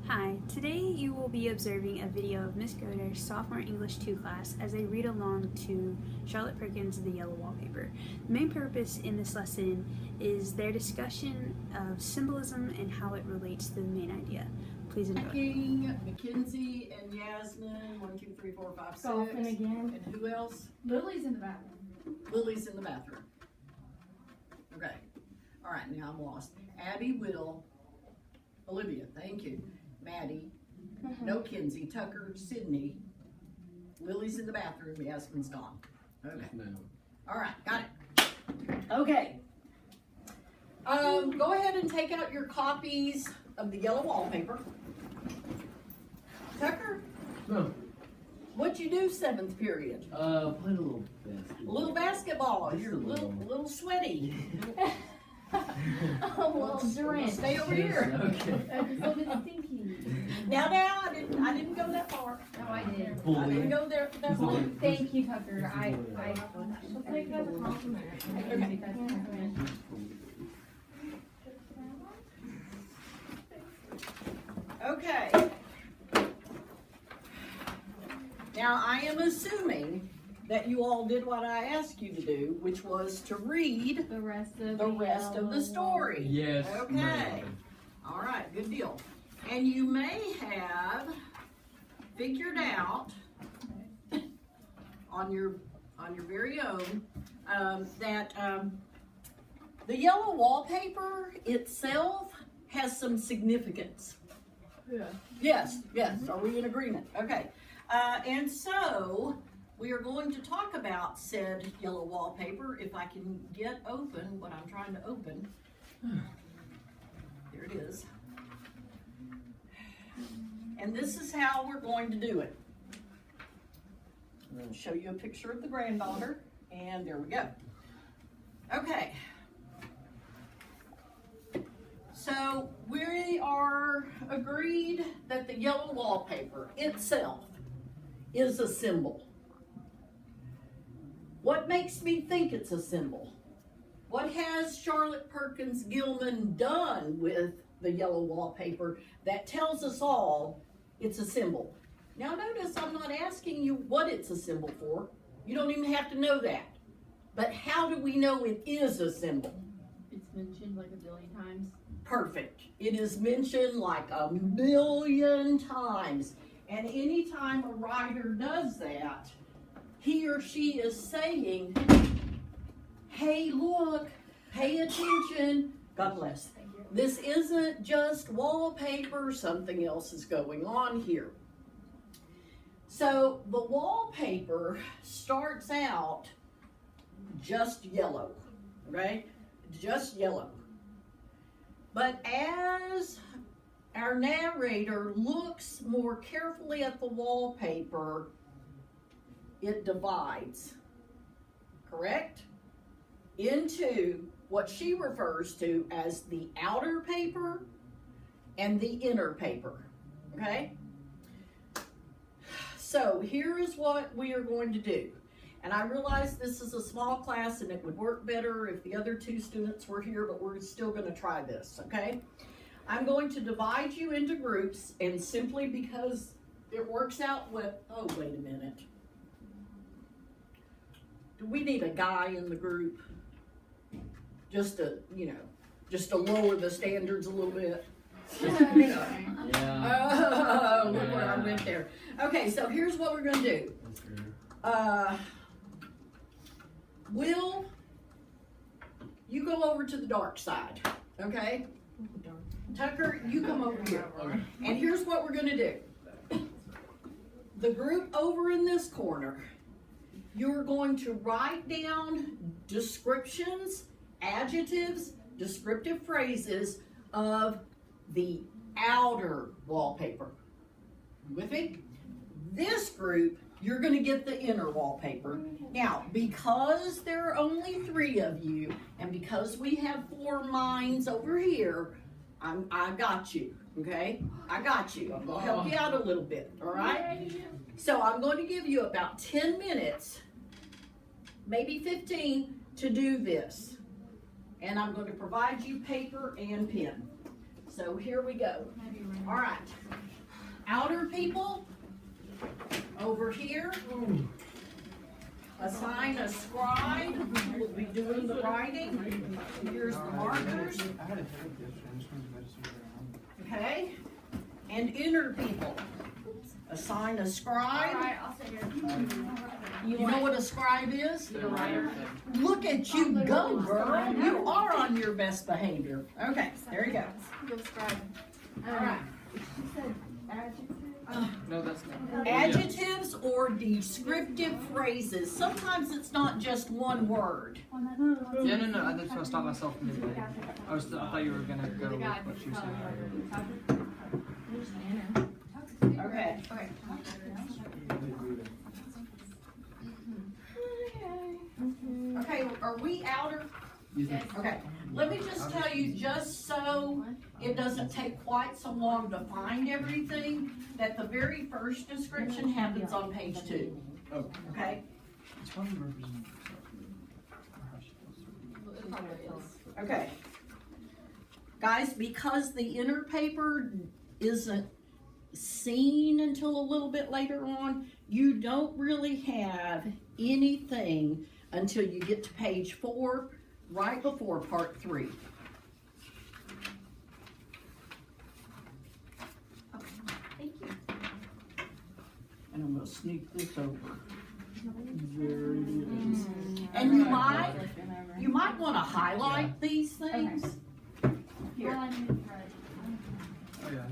Hi, today you will be observing a video of Miss Goder's sophomore English 2 class as they read along to Charlotte Perkins' The Yellow Wallpaper. The main purpose in this lesson is their discussion of symbolism and how it relates to the main idea. Please enjoy. Mackenzie and Yasmin, 1, 2, 3, 4, 5, 6. Golfing again. And who else? Lily's in the bathroom. Lily's in the bathroom. Okay. All right, now I'm lost. Abby, Will, Olivia, thank you. Maddie, no Kinsey, Tucker, Sydney. Lily's in the bathroom, Yasmin's gone. Okay. All right, got it. Okay. Go ahead and take out your copies of the yellow wallpaper. Tucker? No. What'd you do 7th period? Played a little basketball. A little basketball. Just You're a a little sweaty. A little drenched. Stay over here. Okay. It's a bit stinky. Now, I didn't go that far. No, I did. I didn't go there that far. Thank you, Tucker. She'll take that as a compliment. I can take that as a compliment. Okay. Now, I am assuming that you all did what I asked you to do, which was to read The rest of the story. Yes. Okay. ma'am. All right, good deal. And you may have figured out on your very own that the yellow wallpaper itself has some significance. Yeah. Yes. Are we in agreement? Okay. And so we are going to talk about said yellow wallpaper. If I can get open what I'm trying to open. There it is. And this is how we're going to do it. I'm going to show you a picture of the granddaughter, and there we go. Okay. So we are agreed that the yellow wallpaper itself is a symbol. What makes me think it's a symbol? What has Charlotte Perkins Gilman done with the yellow wallpaper that tells us all it's a symbol? Now notice I'm not asking you what it's a symbol for. You don't even have to know that. But how do we know it is a symbol? It's mentioned like a billion times. Perfect. It is mentioned like a million times. And anytime a writer does that, he or she is saying, hey, look, pay attention. God bless. This isn't just wallpaper, something else is going on here. So the wallpaper starts out just yellow, right? Just yellow. But as our narrator looks more carefully at the wallpaper, it divides, correct? Into what she refers to as the outer paper and the inner paper, okay? So here is what we are going to do. And I realize this is a small class and it would work better if the other 2 students were here, but we're still going to try this, okay? I'm going to divide you into groups, and simply because it works out with, oh, wait a minute. Do we need a guy in the group? Just to, just to lower the standards a little bit. Yeah. Oh, look where I went there. Okay, so here's what we're going to do. Will, you go over to the dark side, okay? Tucker, you come over here. Okay. And here's what we're going to do. The group over in this corner, you're going to write down descriptions, adjectives, descriptive phrases of the outer wallpaper. You with me? This group, you're going to get the inner wallpaper. Now, because there are only 3 of you, and because we have 4 minds over here, I got you, okay? I got you. I'm going to help you out a little bit, all right? So I'm going to give you about 10 minutes, maybe 15, to do this. And I'm going to provide you paper and pen. So here we go. All right. Outer people, over here. Assign a scribe, will be doing the writing. Here's the markers. Okay. And inner people, assign a scribe. You know what a scribe is? Look at you go, girl. You are on your best behavior. Okay, there you go. All right. No, that's not. Adjectives or descriptive phrases. Sometimes it's not just one word. Yeah, no, that's why I stopped myself midway. I thought you were gonna go with what you said. Okay. Okay, are we outer? Okay, let me just tell you, just so it doesn't take quite so long to find everything, that the very first description happens on page 2. Okay? It's probably represented. Okay. Guys, because the inner paper isn't seen until a little bit later on, you don't really have anything until you get to page 4, right before part 3. Thank you. And I'm gonna sneak this over. There it is. And you might want to highlight these things. Here, Oh yeah,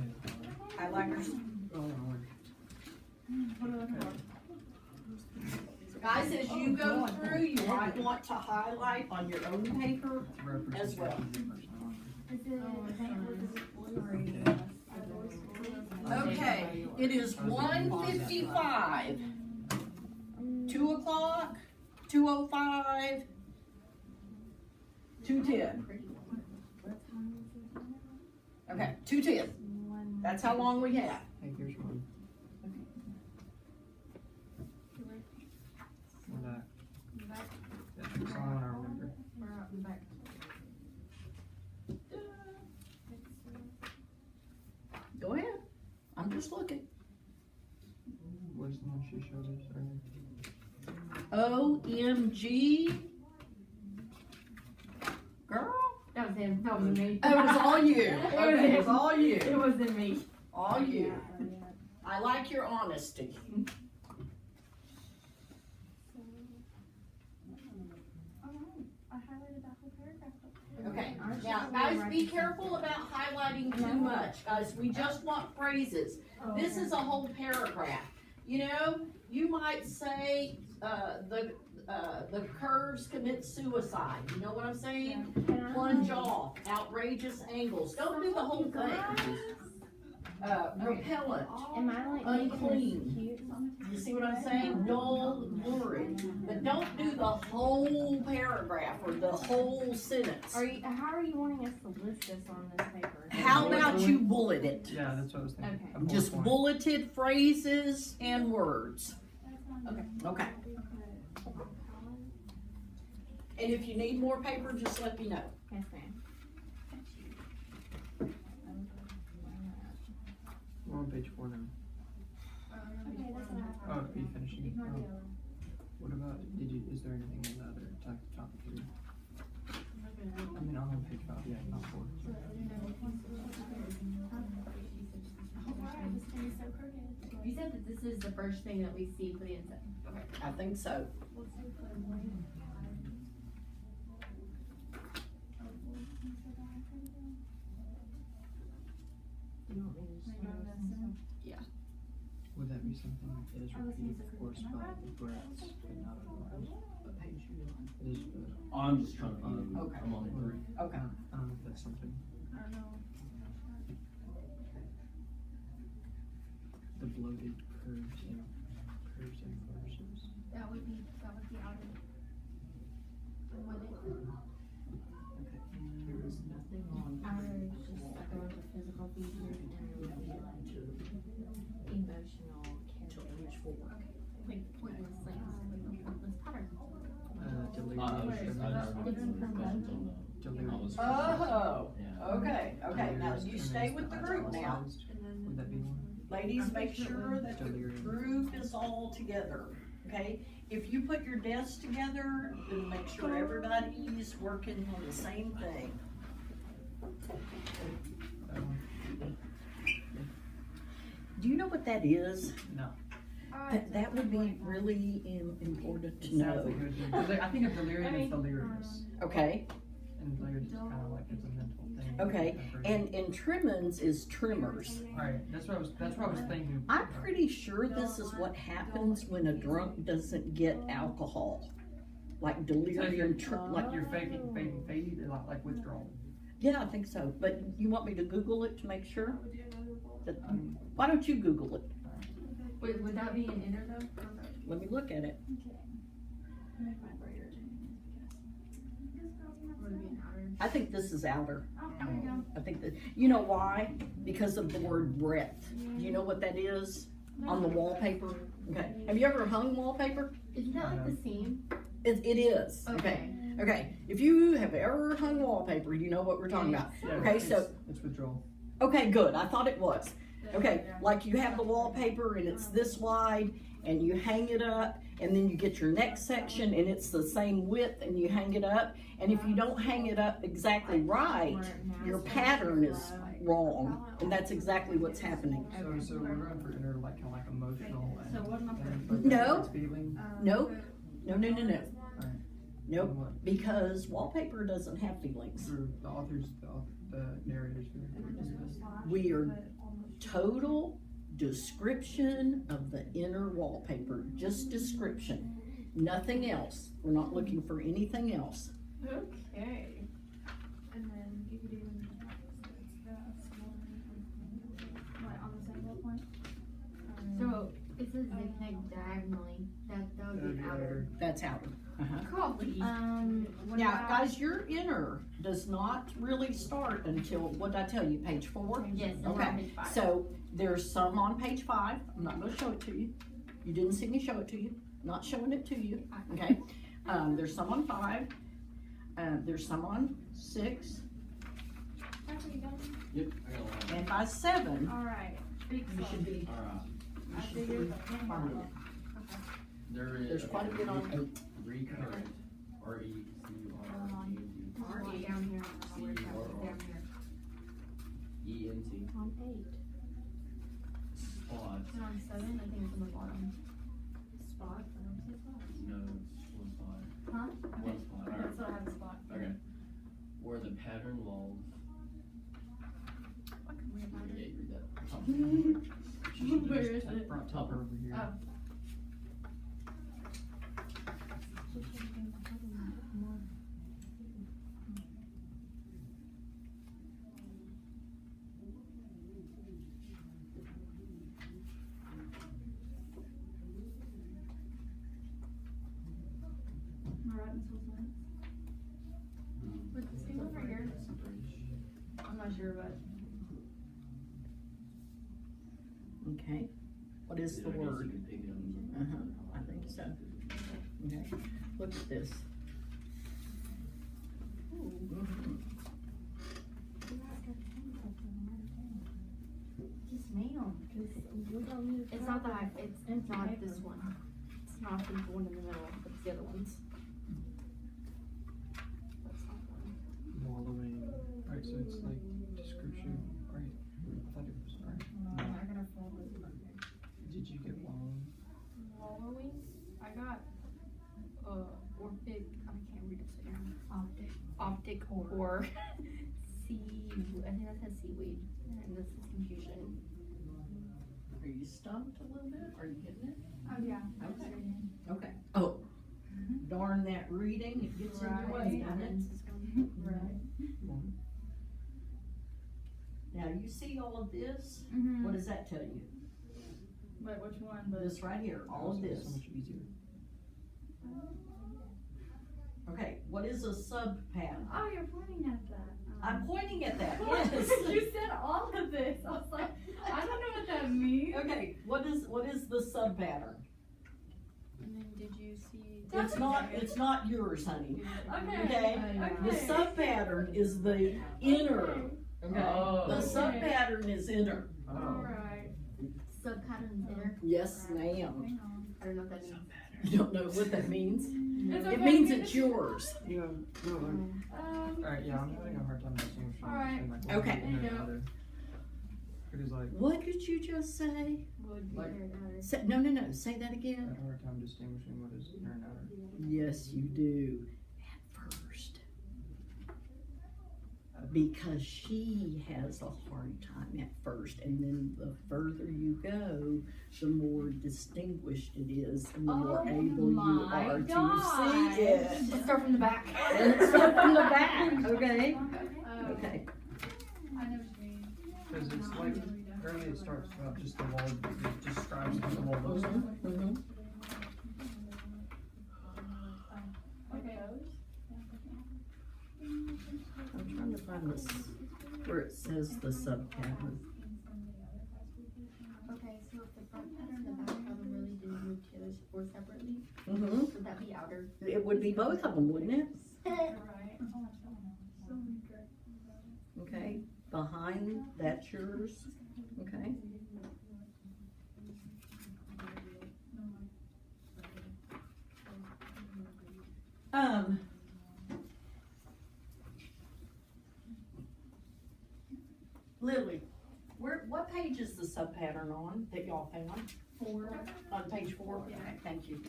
highlighters. oh, Guys, as you go through, you might want to highlight on your own paper as well. Okay, it is 1:55. 2 o'clock, 2:05, 2:10. Okay, 2:10. That's how long we have. Hey, here's one. We're back. That's the only one I remember. Go ahead. I'm just looking. Where's the one she showed us earlier? OMG. Girl. That was him. That was me. Oh, it was all you. Okay, it was all you. It wasn't me. All you. I like your honesty. Okay, now guys, be careful about highlighting too much, guys. We just want phrases. This is a whole paragraph. You know, you might say, the curves commit suicide. You know what I'm saying? Plunge off, outrageous angles. Don't do the whole thing. Repellent, Am I like unclean. cute? You see what I'm saying? Dull, lurid. But don't do the whole paragraph or the whole sentence. How are you wanting us to list this on this paper? How about you bullet it? Yeah, that's what I was thinking. Okay. A bullet Just point. bulleted phrases and words. Okay. And if you need more paper, just let me know. Yes, ma'am. We're on page 4 now. Oh, are you finishing? Oh. What about, is there anything in the other topic here? I mean, I'm on page 5, yeah, not 4. You said that this is the first thing that we see for the insect. Okay. I think so. Would that be something that is repeated, of course, by breaths, but not otherwise? What page are you on? It is good. I'm just trying to find it. Okay. I'm on 3. Okay. I don't know if that's something. The bloated curves and flourishes. That would be out of. There is nothing on Outer is just like a bunch of physical features and then would be like emotional character. Like pointless things, like pointless patterns. Delirious. Oh, okay, okay. Okay, now delirious you and stay then with the the group now. italicized. Would that be one? Ladies, make sure that the Delirious. group is all together, okay? If you put your desks together, then make sure everybody's working on the same thing. That one? Do you know what that is? No. That would be really important to It sounds know. like it would be- I think of delirium as delirious. Okay, And delirious is kind of like it's a mental thing. okay, and tremens is tremors. Alright, that's what I was thinking. I'm pretty sure this is what happens when a drunk doesn't get alcohol. Like delirium, Like you're faking fade, like withdrawal. yeah, I think so, but you want me to Google it to make sure? Why don't you Google it? Wait, would that be an inner though? Let me look at it. Would it be an outer? I think this is outer. Oh, there we go. I think that, you know why? Because of the word breadth. Do you know what that is on the wallpaper? Okay, have you ever hung wallpaper? Isn't that like the seam? It is, okay. Okay, if you have ever hung wallpaper, you know what we're talking about. Yeah, Okay, so, it's withdrawal. okay, good, I thought it was. Okay, like you have the wallpaper and it's this wide and you hang it up and then you get your next section and it's the same width and you hang it up. And if you don't hang it up exactly right, your pattern is wrong. And that's exactly what's happening. So we're going for inner, like, kind of like emotional and. So what am I and, like, No. it's feeling. Nope, no. Alright. Nope, And what? because wallpaper doesn't have feelings. Through the narrators. We are total description of the inner wallpaper, just description, nothing else. We're not looking for anything else. Okay. And then you could even on the same wall point. So it says zigzag diagonally. That would be outer. That's outer. Cool. What Now, about- guys, your inner does not really start until, what did I tell you, page 4? Yes, it's on Okay, page 5. so there's some on page 5. I'm not going to show it to you. You didn't see me show it to you. Not showing it to you. Okay. There's some on 5. There's some on 6. Yep, I got one. And by 7, Alright. you should be. Alright, You should be fine. there is. There's quite a bit on 8. Recurrent, R-E-C-U-R-E-N-T, Already down here. Where it's at, down here. E-N-T, On 8. spots, And on 7, I think it's on the bottom. Spot. I don't see spots. no, it's one spot. Huh? One spot. That's what I have a spot. Okay. Where the pattern walls, yeah, you read that. Top. Where is it? Front top over here. Oh. Am I right, Miss Wilson? With the same one right here? I'm not sure, but. Okay. What is the word? I think so. Okay. Look at this. Mhm. Yes, ma'am. It's not that. It's not this one. It's not the one in the middle. It's the other ones. That's not the one. Wallowing. Alright, so it's like description. Alright, I thought it was. Alright. I gotta follow this. Did you get wallowing? Wallowing. I got orphic. I can't read it. Optic or sea. I think that says seaweed, and this is confusion. Are you stumped a little bit? Are you getting it? Oh, yeah. Okay. Okay. Oh, darn that reading. It gets in your way, doesn't it? Right. Now, you see all of this? Mm-hmm. What does that tell you? Wait, which one? This right here, all of this. So much easier. Okay, what is a sub-pattern? Oh, you're pointing at that. I'm pointing at that, yes. You said all of this. I was like, I don't know what that means. Okay, what is the sub-pattern? And then did you see? It's not yours, honey. Okay. Okay? The sub-pattern is the inner Okay. Oh. The sub-pattern is inner. Alright. Sub-pattern's inner. Yes, ma'am. I don't know what that means. You don't know what that means? It's It means it's yours. Yeah, no, alright, yeah, I'm having a hard time distinguishing Alright. between like Okay. one and There you go. another. Because like, What did you just say? Would be Like- inner and outer. No, say that I again. have a hard time distinguishing what is inner and outer. Yes, you do. At first. Because she has a hard time at first, and then the further you go, the more distinguished it is, and the more Oh able you my are to gosh. see it. Let's start from the back. Let's start from the back, okay? Oh. Okay. I know what you mean. Because it's like, early it starts about just the wall, it describes what the wall looks like. Mhm. Okay. I'm trying to find this where it says the sub-pattern. Okay, so if the front pattern and the back pattern really didn't move together or separately, Mm-hmm. would that be outer? It would be both of them, wouldn't it? Right. Okay, behind, that's yours, okay? Lily, what page is the sub-pattern on that y'all found? 4. On page 4? Okay, thank you.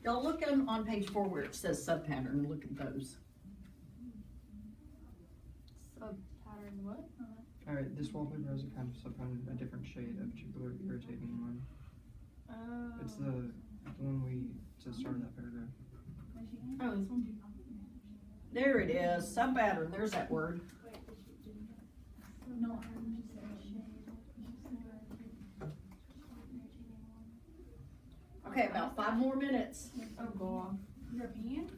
Y'all look on page 4 where it says sub-pattern, look at those. Sub-pattern what? Alright, this wallpaper has a kind of subpattern, a different shade, a particular irritating one. Oh. It's the one we, it's the start of that paragraph. Oh, this one? There it is, sub-pattern, there's that word. No. Okay, about 5 more minutes. Oh, God. European?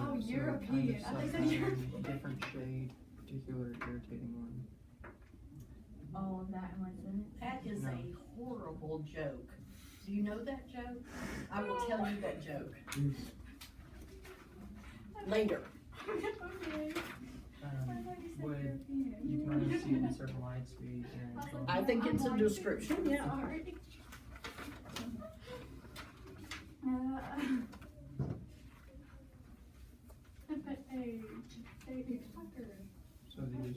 Oh, European. I thought you said European. Different shade, particular irritating one. Oh, that one, isn't it? That is No. a horrible joke. Do you know that joke? I will tell you that joke later. Okay. I thought you said Would, European. you can only see it in certain light speed and. I think it's a description, yeah. Sorry. But a fucker. So these,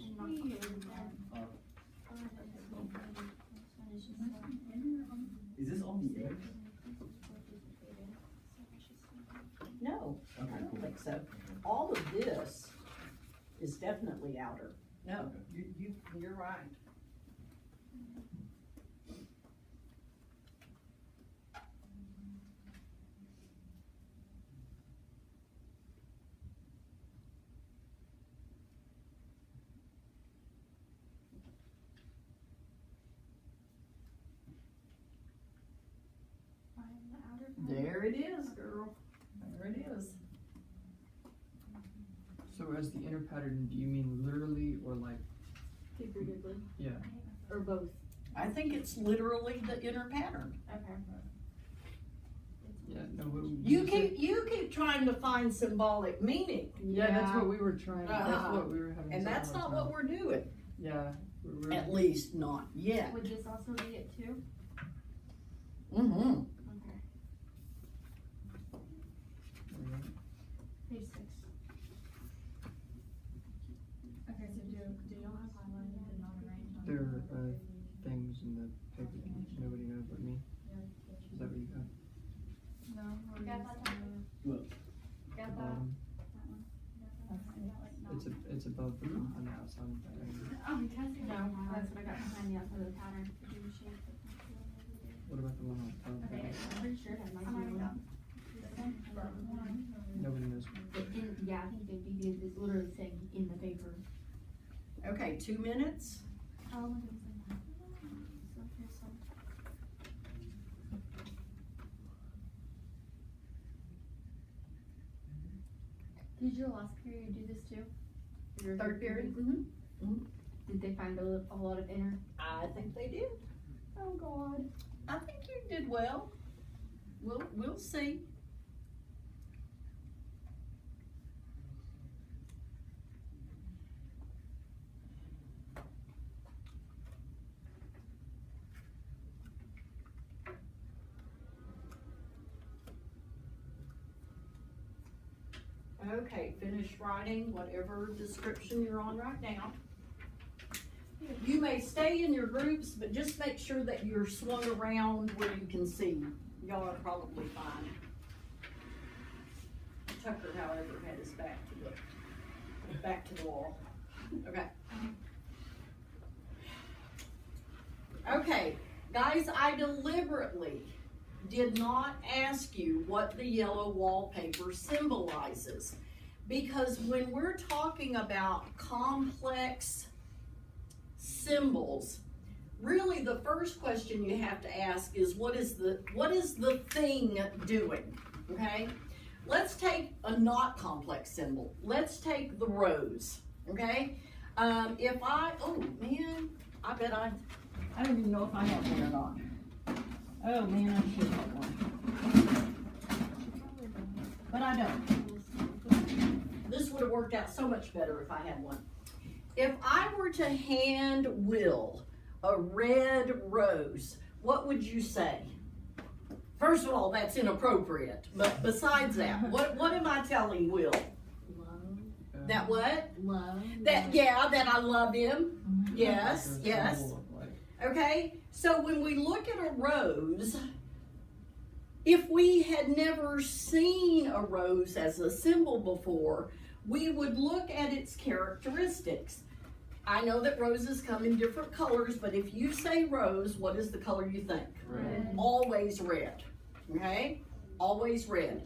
Is this all the eggs? No, I don't think so. All of this is definitely outer. No, you're right. There it is, girl. There it is. so as the inner pattern, do you mean literally or like, Figuratively, yeah? or both? I think it's literally the inner pattern. Okay. Yeah, no, what You keep trying to find symbolic meaning, Yeah, that's what we were trying, that's Uh-huh. what we were having. and such a that's hard not time. what we're doing. Yeah, we're. At least not yet. Would this also be it too? Mm-hmm. Okay. Page 6. Okay, so do y'all have highlighted and not arranged on? There are things in the paper that nobody knows but me. Is that what you have? No. Or Got just, that? Got that? It's above the outside thing. Oh, testing. No, that's what I got behind the outside of the pattern. What about the one on top? Okay, I'm pretty sure that might be one. Nobody knows. Yeah, I think they'd be, it's literally saying in the paper. Okay, 2 minutes. How long did it say that? Did your last period do this too? Your Third period? Mm-hmm. Did they find a lot of inner? I think they did. Oh, God. I think you did well. We'll see. Okay, finish writing whatever description you're on right now. You may stay in your groups, but just make sure that you're swung around where you can see. Y'all are probably fine. Tucker, however, had his back to the wall. Okay. Okay, guys, I deliberately did not ask you what the yellow wallpaper symbolizes, because when we're talking about complex symbols, really the first question you have to ask is what is the thing doing? Okay, let's take a not complex symbol. Let's take the rose. Okay, oh man, I bet I don't even know if I have one or not. Oh man, I should have one. But I don't. This would have worked out so much better if I had one. If I were to hand Will a red rose, what would you say? First of all, that's inappropriate. But besides that, what am I telling Will? Love. That what? Love. That I love him. Yes, yes. Okay, so when we look at a rose, if we had never seen a rose as a symbol before, we would look at its characteristics. I know that roses come in different colors, but if you say rose, what is the color you think? Red. Always red, okay? Always red.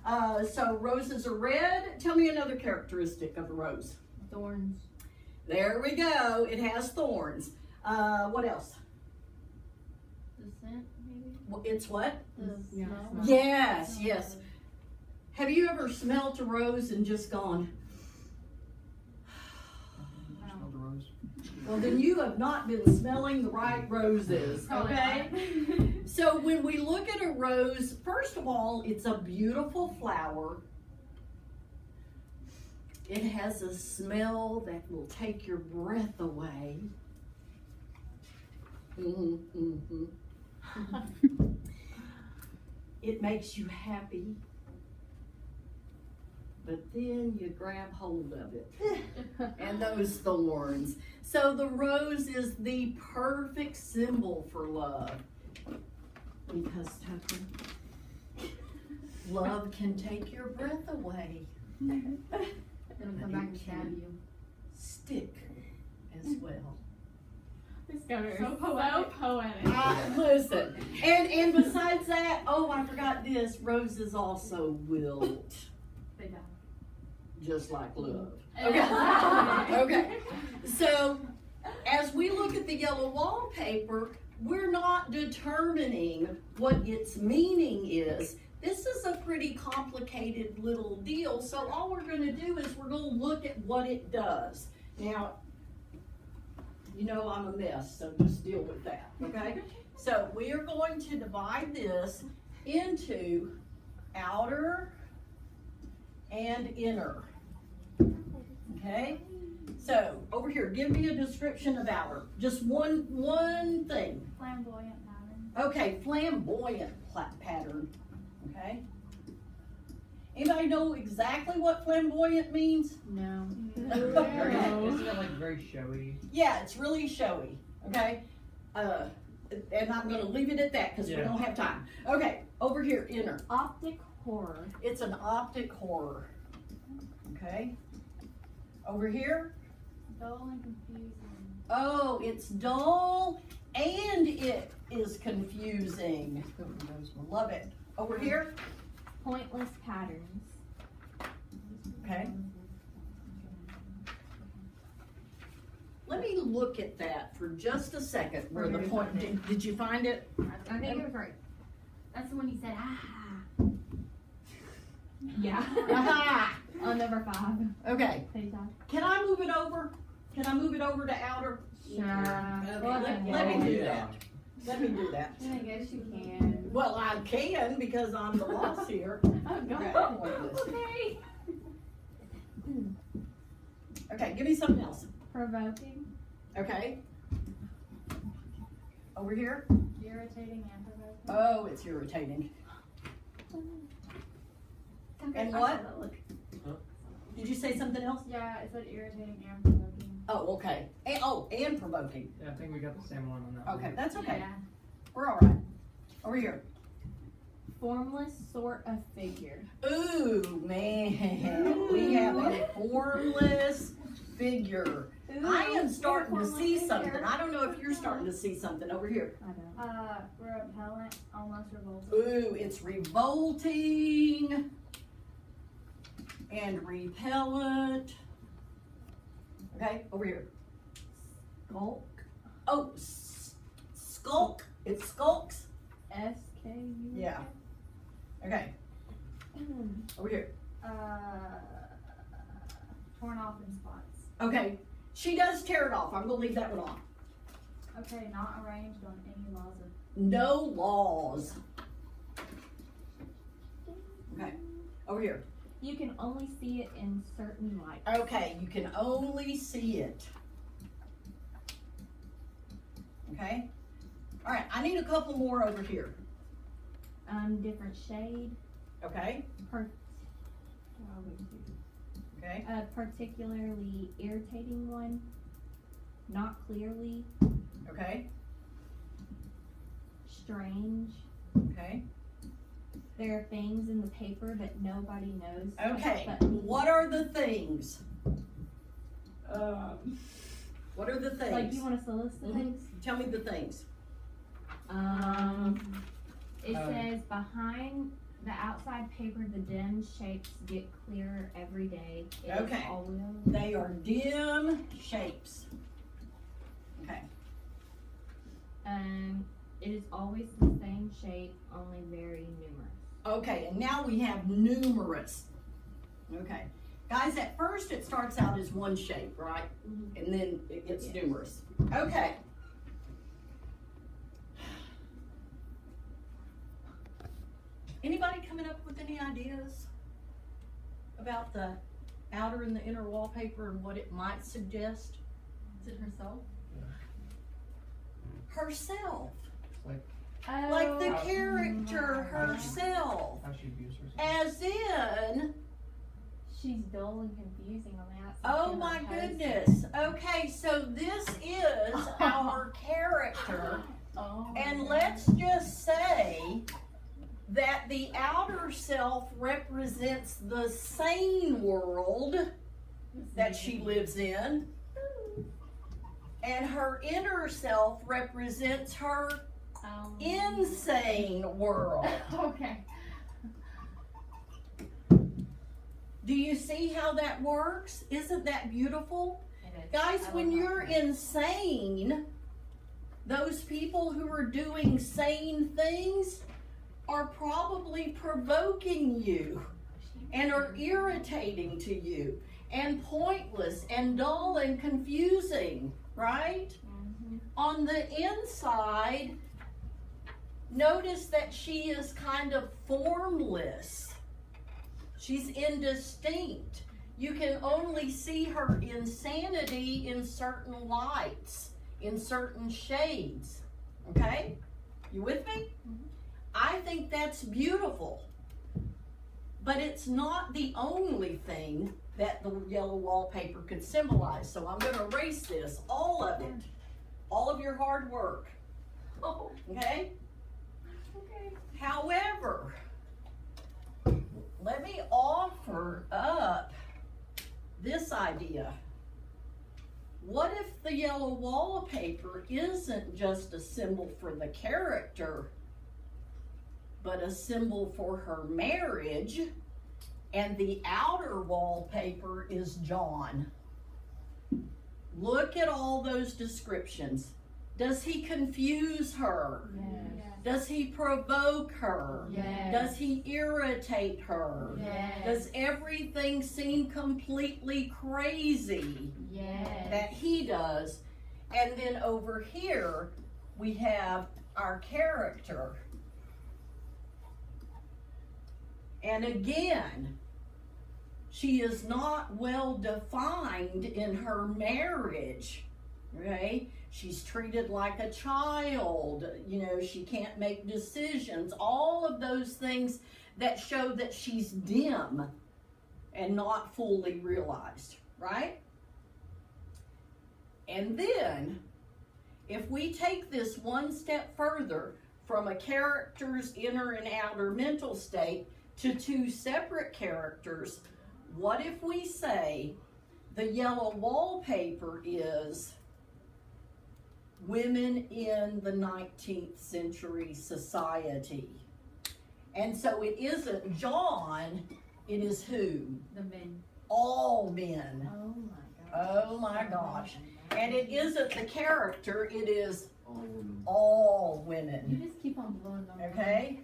So roses are red. Tell me another characteristic of a rose. Thorns. There we go, it has thorns. What else? The scent, maybe? It's what? The smell. Yes, yes. Have you ever smelt a rose and just gone, Smell the rose. well then you have not been smelling the right roses, okay? So when we look at a rose, first of all, it's a beautiful flower. It has a smell that will take your breath away. It makes you happy, but then you grab hold of it and those thorns. So the rose is the perfect symbol for love, because Tucker, love can take your breath away. It'll come back and stab you. Stick as well. This guy is so poetic. Listen, and besides that, oh, I forgot this, roses also wilt, They die. just like love. Okay, okay. So, as we look at the yellow wallpaper, we're not determining what its meaning is. This is a pretty complicated little deal, so all we're going to do is we're going to look at what it does. Now, you know I'm a mess, so just deal with that, okay? So we are going to divide this into outer and inner, okay? So over here, give me a description of outer. Just one thing. Flamboyant pattern. Okay, flamboyant pattern, okay? Anybody know exactly what flamboyant means? No. Isn't it like very showy? Yeah, it's really showy, okay? And I'm gonna leave it at that because we don't have time. Okay, over here, inner. Optic horror. It's an optic horror, okay? Over here, Dull and confusing. oh, it's dull and it is confusing. Love it. Over here, Pointless patterns. okay? Let me look at that for just a second. Where the point, did you find it? I think it was right. That's the one you said, ah. Yeah. Aha! On number 5. Okay, Page on. can I move it over? Can I move it over to outer? Sure. Okay, let me do that. Let me do that. I guess you can. Well, I can because I'm the boss here. Oh, God. Okay. Okay. Okay, give me something else. Provoking. Okay. Over here. Irritating and provoking. Oh, it's irritating. Okay, And I what? saw that look. Did you say something else? Yeah, it said irritating and provoking. Oh, okay. And provoking. Yeah, I think we got the same one on that one. Okay, that's okay. Yeah. We're all right. Over here. Formless sort of figure. Ooh, man. We have a formless figure. I am starting to see something. I don't know if you're starting to see something over here. Repellent, almost revolting. Ooh, it's revolting and repellent. Okay, over here. Skulk. Oh, skulk. It skulks. SKU. Yeah. Okay, over here. Torn off in spots. Okay, she does tear it off. I'm gonna leave that one on. Okay, not arranged on any laws of. No laws. Okay, over here. You can only see it in certain light. Okay, you can only see it. Okay. All right, I need a couple more over here. Different shade. Okay. Okay. A particularly irritating one. Not clearly. Okay. Strange. Okay. There are things in the paper that nobody knows. Okay. But me. What are the things? What are the things? Like, you want us to list the things? Tell me the things. It says behind the outside paper, the dim shapes get clearer every day. It is Okay. always- They are dim shapes. Okay. It is always the same shape, only very numerous. Okay, and now we have numerous. Okay. Guys, at first it starts out as one shape, right? And then it gets numerous. Okay. Anybody coming up with any ideas about the outer and the inner wallpaper and what it might suggest? Is it herself? Herself. Like Like the character herself. how she views herself. As in, She's dull and confusing on the outside. oh and my on the goodness. Okay, so this is our character. Oh. And let's just say that the outer self represents the sane world that she lives in, and her inner self represents her insane world. Okay. Do you see how that works? Isn't that beautiful? It is. Guys, I when love you're that. insane, those people who are doing sane things are probably provoking you and are irritating to you and pointless and dull and confusing, right? Mhm. On the inside, notice that she is kind of formless. She's indistinct. You can only see her insanity in certain lights, in certain shades. Okay? You with me? I think that's beautiful. But it's not the only thing that the yellow wallpaper could symbolize. So I'm going to erase this, all of it, all of your hard work. Oh, Okay? okay. However, let me offer up this idea. What if the yellow wallpaper isn't just a symbol for the character, but a symbol for her marriage, and the outer wallpaper is John? Look at all those descriptions. Does he confuse her? Yes. Does he provoke her? Yes. Does he irritate her? Yes. Does everything seem completely crazy Yes. that he does? And then over here, we have our character. And again, she is not well defined in her marriage, right? She's treated like a child, you know, she can't make decisions, all of those things that show that she's dim and not fully realized, right? And then, if we take this one step further from a character's inner and outer mental state to two separate characters, what if we say the yellow wallpaper is women in the 19th century society? And so it isn't John, it is who? The men. All men. Oh my gosh. Oh my gosh. And it isn't the character, it is All women. all You women. just keep on blowing them. Okay?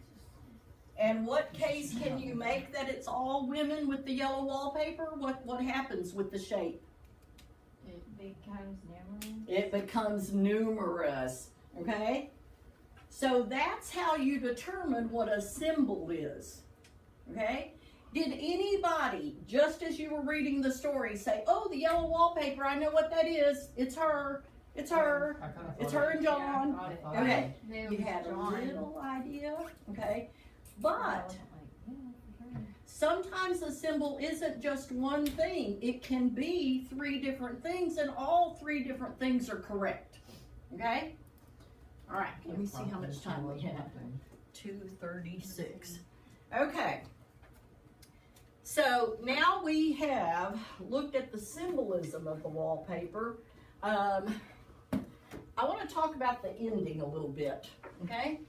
And what case can you make that it's all women with the yellow wallpaper? What happens with the shape? It becomes numerous. It becomes numerous. Okay? So that's how you determine what a symbol is. Okay? Did anybody, just as you were reading the story, say, oh, the yellow wallpaper, I know what that is. It's her. It's her. I kinda It's thought her and John. I thought Okay. They You was had a John. little idea. Okay? I But wasn't like, yeah, for sure. sometimes a symbol isn't just one thing. It can be three different things, and all three different things are correct. Okay? All right, let me see how much time we have. 2:36. Okay. So now we have looked at the symbolism of the wallpaper. I want to talk about the ending a little bit. Okay?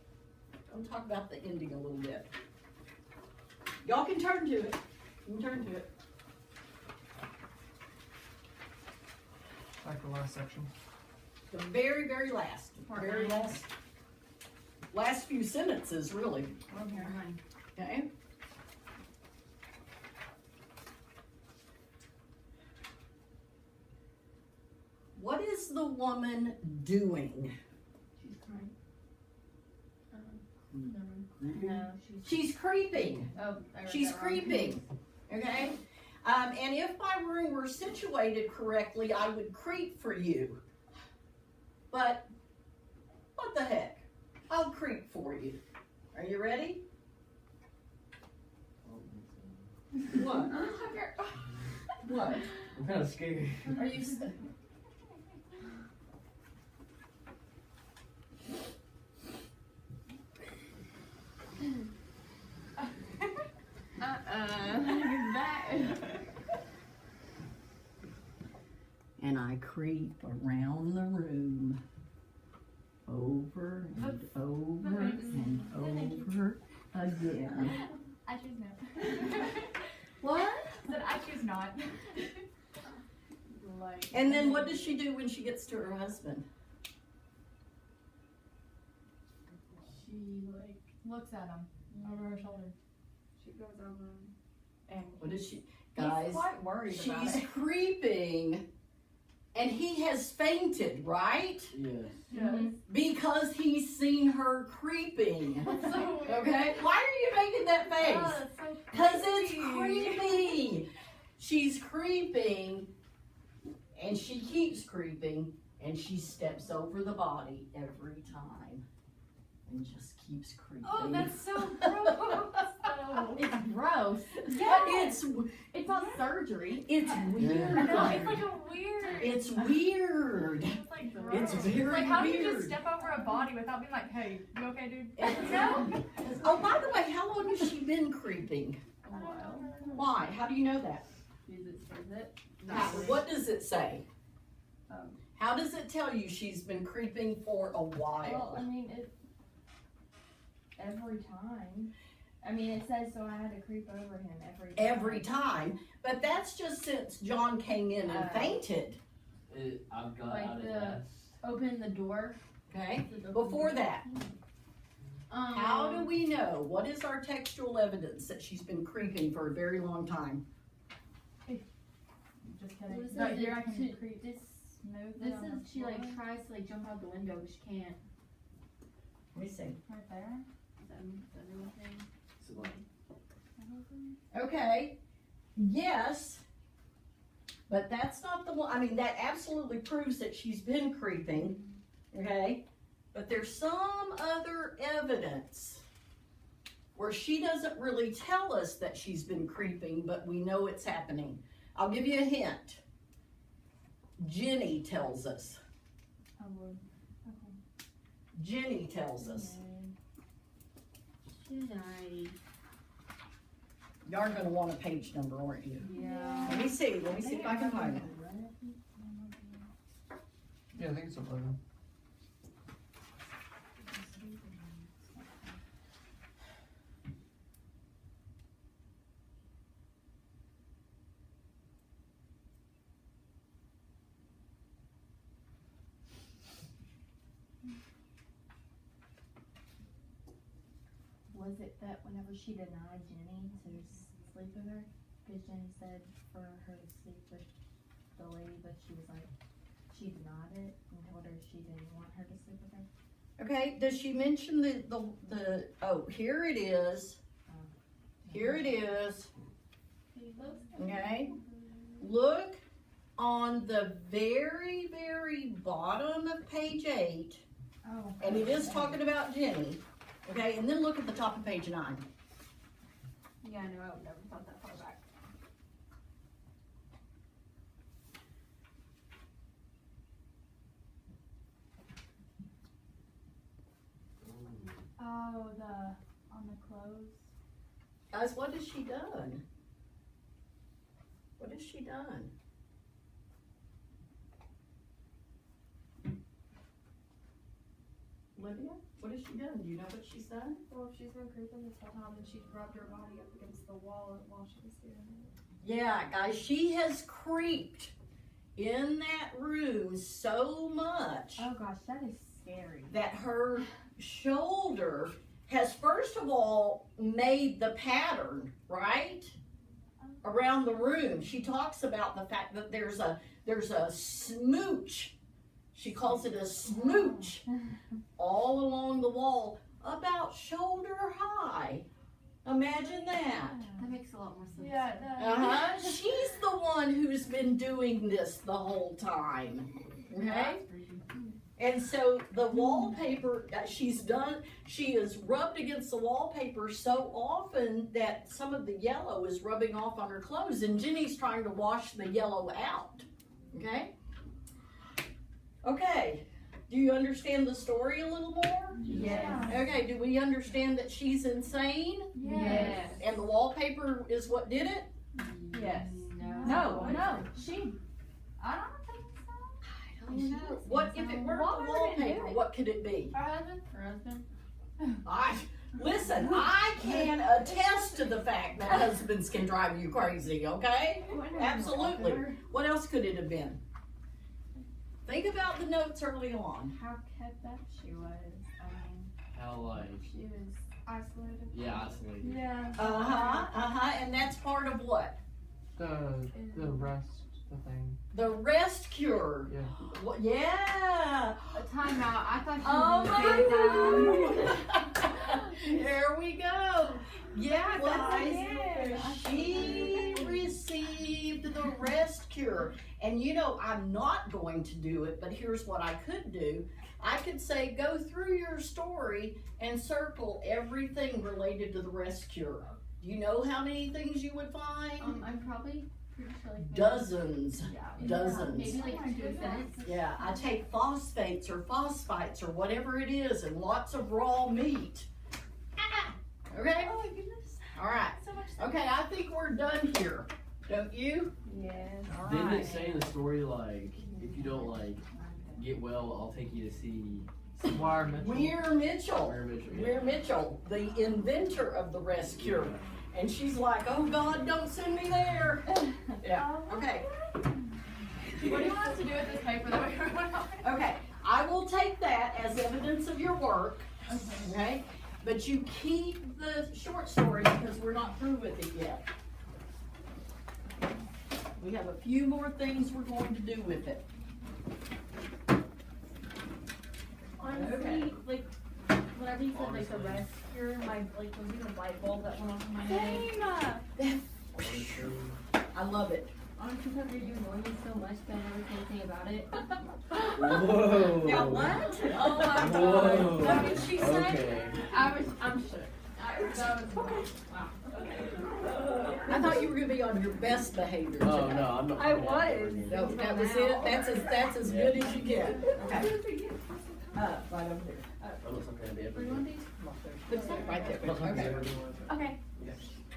I want to talk about the ending a little bit. Y'all can turn to it. You can turn to it. Like the last section. The very, very last. Very last few sentences, really. Oh, here, honey. Okay? What is the woman doing? She's crying. Creeping? No, She's creeping. Oh, I read She's that wrong. creeping. Okay? And if my room were situated correctly, I would creep for you. But what the heck? I'll creep for you. Are you ready? What? What? I'm kind of scared. Are you? And I creep around the room, over and over and over again. I choose no. What? Said I choose not. Like, And then what does she do when she gets to her husband? She like looks at him over her shoulder. She goes over And What does she? he's Guys, quite worried about she's it. creeping, and he has fainted, right? Yes. Yes. Because he's seen her creeping. So weird. Okay? Why are you making that Oh, face? it's so Because it's creepy. creepy. She's creeping, and she keeps creeping, and she steps over the body every time, and just keeps creeping. Oh, that's so gross. though. it's gross. But it's It's not surgery. weird. I know, it's like a weird. It's weird. It's like gross. It's very like how do you weird. just step over a body without being like, hey, you okay, dude? No. Oh, by the way, how long has she been creeping? A while. Why? How do you know that? Because it says it. What does it say? Um, How does it tell you she's been creeping for a Well, I while? mean, it every time. I mean, it says so. I had to creep over him Every time. But that's just since John came in and fainted. I've got Like out of the- that. Open the door. Okay? Before that, how do Um, we know? What is our textual evidence that she's been creeping for a very long time? Just kidding. What is But it? here I can This- creep. This Smooth this it on is the she like floor. tries to like jump out the window, but she can't. Let me see. Right there. Is that the real thing? So like, Okay. Yes. But that's not the one. I mean, that absolutely proves that she's been creeping. Okay. But there's some other evidence where she doesn't really tell us that she's been creeping, but we know it's happening. I'll give you a hint. Jenny tells us. Oh, Lord. Okay. Jenny tells us. Should I? Y'all are going to want a page number, aren't you? Yeah. Let me see if I can find it. Yeah, I think it's 11. Was it that whenever she denied Jenny to sleep with her? Because Jenny said for her to sleep with the lady, but she was like, she denied it and told her she didn't want her to sleep with her. Okay, does she mention the oh, here it is. Here it is. Okay. Look on the very, very bottom of page 8. Oh. And it is talking about Jenny. Okay, and then look at the top of page 9. Yeah, I know. I would never thought that far back. Oh, on the clothes. Guys, what has she done? What has she done? Olivia, what has she done? Do you know what she's done? Well, if she's been creeping this whole time and she's rubbed her body up against the wall while she was doing it. Yeah, guys, she has creeped in that room so much Oh gosh, that is scary. that her shoulder has first of all made the pattern, right? Around the room. She talks about the fact that there's a smooch. She calls it a smooch all along the wall about shoulder high. Imagine that. That makes a lot more sense. Yeah, it does. Uh-huh. She's the one who's been doing this the whole time. Okay? And so the wallpaper that she's done, she is rubbed against the wallpaper so often that some of the yellow is rubbing off on her clothes, and Jenny's trying to wash the yellow out. Okay? Okay. Do you understand the story a little more? Yes. Okay, do we understand that she's insane? Yes. And the wallpaper is what did it? Yes. No. No, she. I don't think so. I don't know. What if it weren't Why the would it do wallpaper? it? What could it be? Her husband? Her husband? Listen, I can attest to the fact that husbands can drive you crazy, okay? Absolutely. What else could it have been? Think about the notes early on. How kept up she was. I mean, How like, she was isolated. yeah, isolated. Yeah. And that's part of what? The rest, the thing. The rest cure. Yeah. What, yeah. A timeout. I thought Oh she was gonna say that. There we go. Yeah, What's guys. it? She received the rest cure. And you know, I'm not going to do it, but here's what I could do. I could say, go through your story and circle everything related to the rest cure. Do you know how many things you would find? I'm probably pretty sure like Dozens. Yeah. Dozens. Maybe like 2 cents. Yeah, I take phosphates or phosphites or whatever it is and lots of raw meat. Okay? Oh my goodness. All right. So much. Okay, I think we're done here. Don't you? Yes. All Didn't right. it say in the story like, if you don't like get well, I'll take you to see Wire Mitchell. Weir Mitchell. Weir Mitchell. Weir Mitchell, the inventor of the rest cure. And she's like, oh God, don't send me there. Yeah, okay. What do you want us to do with this paper that we wrote out? Okay, I will take that as evidence of your work, okay? But you keep the short story because we're not through with it yet. We have a few more things we're going to do with it. Honestly, Okay. like, whenever you said like the rest cure, my like was even a light bulb that went off in my head. Same. I love it. Honestly, because you annoy me so much that I never say anything about it. Whoa. Now what? Oh my Whoa. God. What did she say? Okay. I'm sure. I thought you were gonna be on your best behavior today. Oh, no, I'm not. I was. No, that was it, that's as good as you get. Okay. Right over there. I'm not something to be able Where to you want do. these? Right there. I'm not something to Okay. ever do. Okay. Okay.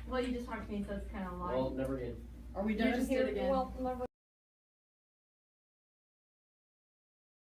Well, you just talked to me, so it's kind of like. Well, never again. Are we You done? just did it again. Well,